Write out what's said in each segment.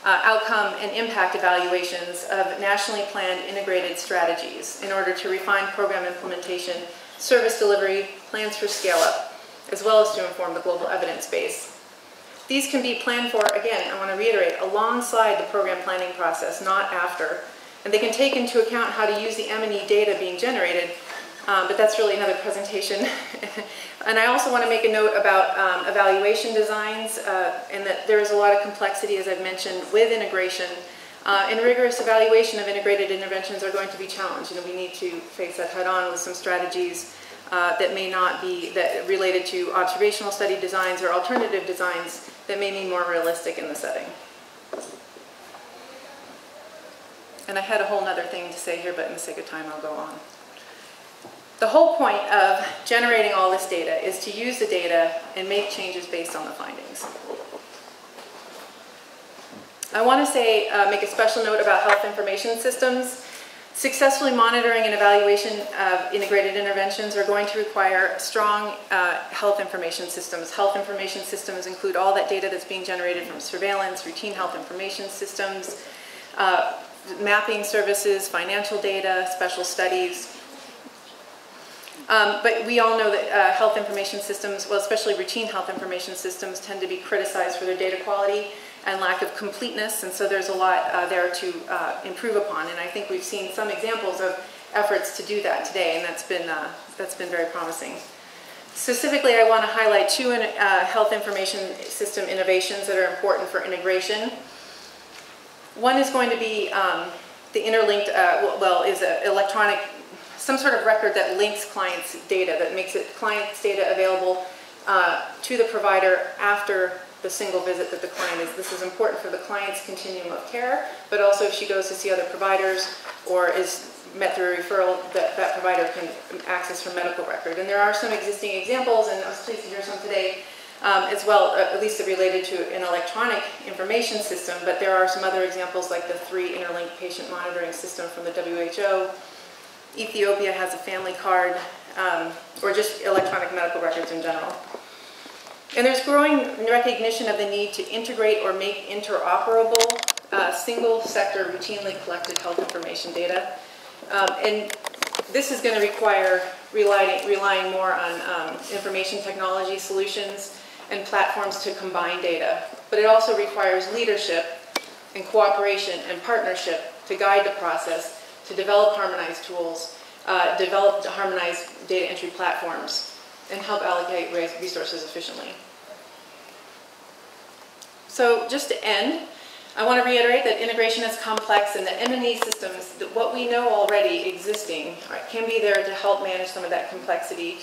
outcome and impact evaluations of nationally planned integrated strategies in order to refine program implementation, service delivery, plans for scale-up, as well as to inform the global evidence base. These can be planned for, again, I want to reiterate, alongside the program planning process, not after. And they can take into account how to use the M&E data being generated, but that's really another presentation. And I also want to make a note about evaluation designs, and that there is a lot of complexity, as I've mentioned, with integration. And rigorous evaluation of integrated interventions are going to be challenged. You know, we need to face that head on with some strategies that may not be related to observational study designs or alternative designs that may be more realistic in the setting. And I had a whole other thing to say here, but in the sake of time, I'll go on. The whole point of generating all this data is to use the data and make changes based on the findings. I want to make a special note about health information systems. Successfully monitoring and evaluation of integrated interventions are going to require strong health information systems. Health information systems include all that data that's being generated from surveillance, routine health information systems, mapping services, financial data, special studies. But we all know that health information systems, well, especially routine health information systems, tend to be criticized for their data quality and lack of completeness, and so there's a lot there to improve upon. And I think we've seen some examples of efforts to do that today, and that's been very promising. Specifically, I want to highlight two health information system innovations that are important for integration. One is going to be the interlinked, is an electronic, some sort of record that links clients' data, that makes it client's data available to the provider after the single visit that the client is. This is important for the client's continuum of care, but also if she goes to see other providers or is met through a referral, that provider can access her medical record. And there are some existing examples, and I was pleased to hear some today as well, at least related to an electronic information system, but there are some other examples like the 3 interlinked patient monitoring system from the WHO. Ethiopia has a family card, or just electronic medical records in general. And there's growing recognition of the need to integrate or make interoperable single sector routinely collected health information data. And this is going to require relying more on information technology solutions and platforms to combine data. But it also requires leadership and cooperation and partnership to guide the process, to develop harmonized tools, develop harmonized data entry platforms, and help allocate resources efficiently. So just to end, I want to reiterate that integration is complex, and the M&E systems, what we know already existing, can be there to help manage some of that complexity,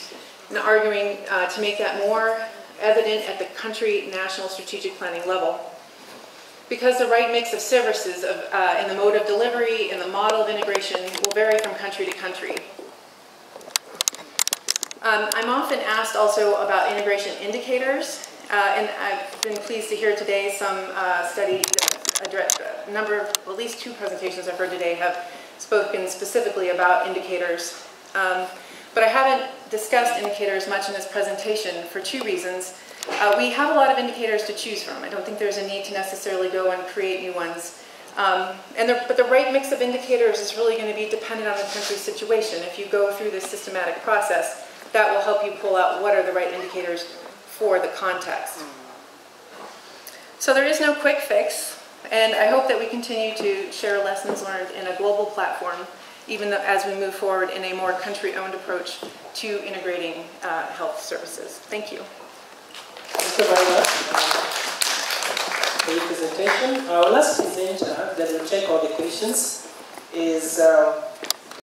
and arguing to make that more evident at the country, national, strategic planning level. Because the right mix of services in the mode of delivery and the model of integration will vary from country to country. I'm often asked also about integration indicators, and I've been pleased to hear today some study, a number of, at least 2 presentations I've heard today have spoken specifically about indicators. But I haven't discussed indicators much in this presentation for 2 reasons. We have a lot of indicators to choose from. I don't think there's a need to necessarily go and create new ones. But the right mix of indicators is really going to be dependent on the country's situation. If you go through this systematic process, that will help you pull out what are the right indicators for the context. So there is no quick fix, and I hope that we continue to share lessons learned in a global platform, even as we move forward in a more country-owned approach to integrating health services. Thank you. Thank you very much for your presentation. Our last presenter that will take all the questions is